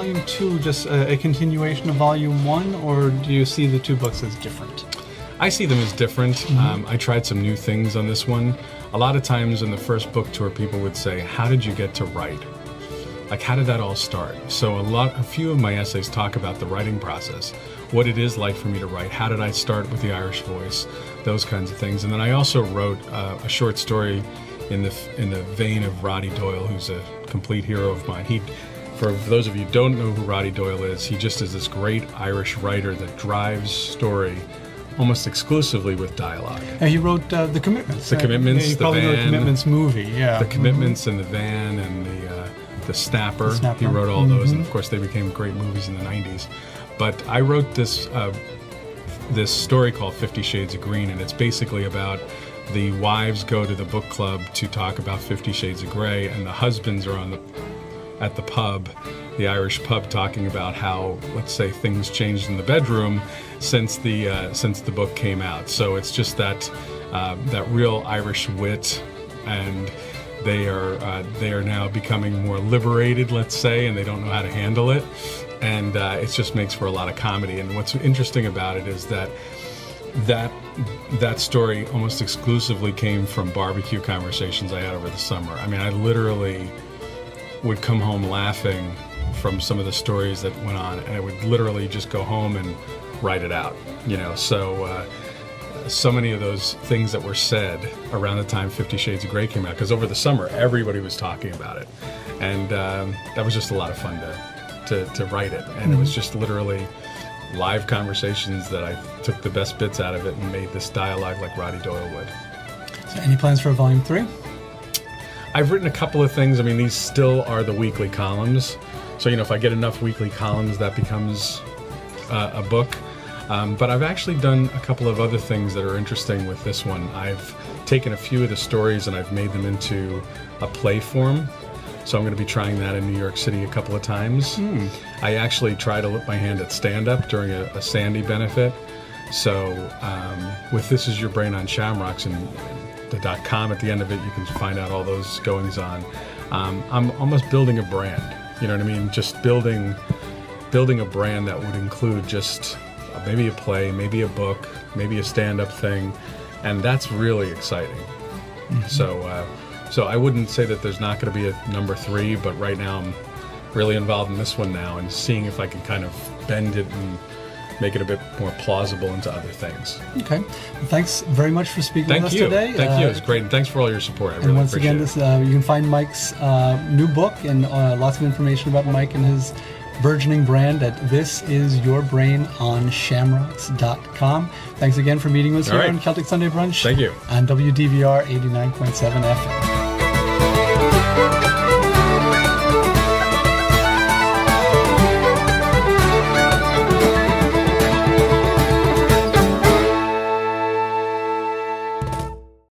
Volume 2 just a continuation of Volume 1, or do you see the two books as different? I see them as different. I tried some new things on this one. A lot of times in the first book tour, people would say, how did you get to write? Like, how did that all start? So a few of my essays talk about the writing process, what it is like for me to write, how did I start with the Irish voice, those kinds of things. And then I also wrote a short story in the vein of Roddy Doyle, who's a complete hero of mine. For those of you who don't know who Roddy Doyle is, he just is this great Irish writer that drives story almost exclusively with dialogue. And he wrote The Commitments. The Commitments, you the probably know Van. The Commitments movie, yeah. The Commitments and the Van and the Snapper. He wrote all those, and of course they became great movies in the 90s. But I wrote this story called 50 Shades of Green, and it's basically about the wives go to the book club to talk about 50 Shades of Grey, and the husbands are at the pub, the Irish pub, talking about how, let's say, things changed in the bedroom since the book came out. So it's just that real Irish wit, and they are now becoming more liberated, let's say, and they don't know how to handle it, and it just makes for a lot of comedy. And what's interesting about it is that story almost exclusively came from barbecue conversations I had over the summer. I mean, I literally would come home laughing from some of the stories that went on, and I would literally just go home and write it out, so many of those things that were said around the time 50 Shades of Grey came out, because over the summer everybody was talking about it, and that was just a lot of fun to write it. And it was just literally live conversations that I took the best bits out of it and made this dialogue like Roddy Doyle would. So any plans for Volume 3? I've written a couple of things. I mean, these still are the weekly columns. So, if I get enough weekly columns, that becomes a book. But I've actually done a couple of other things that are interesting with this one. I've taken a few of the stories and I've made them into a play form. So I'm going to be trying that in New York City a couple of times. I actually tried to look my hand at stand-up during a Sandy benefit. So with This Is Your Brain on Shamrocks and the .com at the end of it, you can find out all those goings on. I'm almost building a brand. You know what I mean? Just building a brand that would include just maybe a play, maybe a book, maybe a stand-up thing, and that's really exciting. So I wouldn't say that there's not going to be a number 3, but right now I'm really involved in this one now and seeing if I can kind of bend it and make it a bit more plausible into other things. Okay. Well, thanks very much for speaking with us today. Thank you. It's great. And thanks for all your support. I really appreciate it. And once again, you can find Mike's new book and lots of information about Mike and his burgeoning brand at thisisyourbrainonshamrocks.com. Thanks again for meeting us here on Celtic Sunday Brunch. Thank you. On WDVR 89.7 FM.